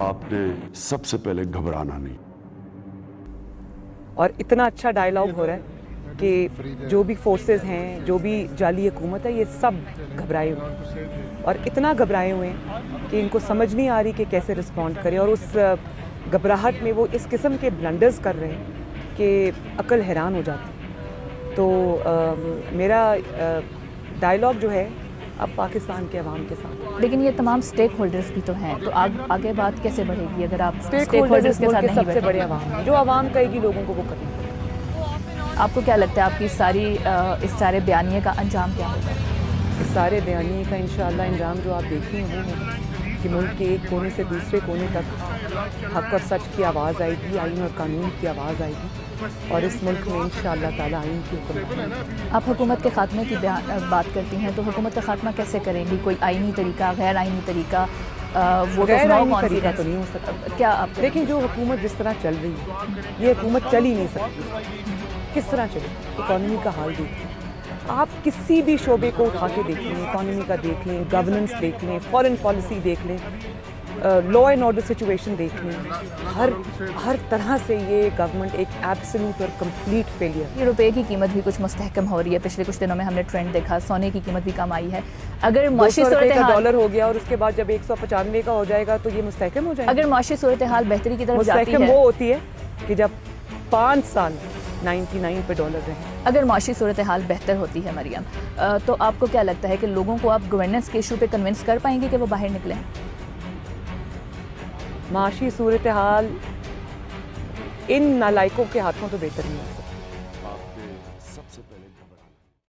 आपने सबसे पहले घबराना नहीं। और इतना अच्छा डायलॉग हो रहा है कि जो भी फोर्सेस हैं, जो भी जाली हुकूमत है, ये सब घबराए हुए हैं और इतना घबराए हुए हैं कि इनको समझ नहीं आ रही कि कैसे रिस्पॉन्ड करें। और उस घबराहट में वो इस किस्म के ब्लंडर्स कर रहे हैं कि अकल हैरान हो जाती है। तो मेरा डायलॉग जो है अब पाकिस्तान के अवाम के साथ। लेकिन ये तमाम स्टेक होल्डर्स भी तो हैं, तो आगे बात कैसे बढ़ेगी अगर आप स्टेक होल्डर्स के साथ नहीं सबसे बड़े अवाम हैं, जो अवाम कहेगी लोगों को वो करना पड़ेगा। आपको क्या लगता है आपकी इस सारे बयानिए का अंजाम क्या होगा? इस सारे बयानिए का इंशाअल्लाह अंजाम जो आप देख रहे हैं वो होगा कि मुल्क के एक कोने से दूसरे कोने तक हक और सच की आवाज़ आएगी, आइन और कानून की आवाज़ आएगी और इस मुल्क में इंशाअल्लाह ताला आइन की हुक्मरानी। आप हुकूमत के खात्मे की बात करती हैं, तो हुकूमत का खात्मा कैसे करेंगी? कोई आइनी तरीका, गैर आइनी तरीका, गैर आइनी तरीका तो नहीं हो सकता। क्या आप लेकिन जो हुकूमत जिस तरह चल रही है, ये हुकूमत चल ही नहीं सकती। किस तरह चले? इकॉनमी का हाल देखिए, आप किसी भी शोबे को उठा के देख लें, इकॉनमी का देख लें, गवर्नेंस देख लें, फॉरेन पॉलिसी देख लें, लॉ एंड ऑर्डर सिचुएशन देख लें, हर तरह से ये गवर्नमेंट एक एब्सोल्यूट और कंप्लीट फेलियर। ये रुपए की कीमत भी कुछ मुस्तहकम हो रही है। पिछले कुछ दिनों में हमने ट्रेंड देखा, सोने की कीमत भी कम आई है। अगर माशी सूरत हाल डॉलर हो गया और उसके बाद जब 195 का हो जाएगा तो ये मुस्तहकम हो जाएगा। अगर माशी सूरत हाल बेहतरी की तरफ जाती है, मुस्तहकम वो होती है कि जब 5 साल 99 पे डॉलर रहे। अगर माशी सूरत हाल बेहतर होती है मरियम, तो आपको क्या लगता है कि लोगों को आप गवर्नेंस के इशू पे कन्विंस कर पाएंगे कि वो बाहर निकलें? माशी सूरत हाल इन नालायकों के हाथों तो बेहतर नहीं है।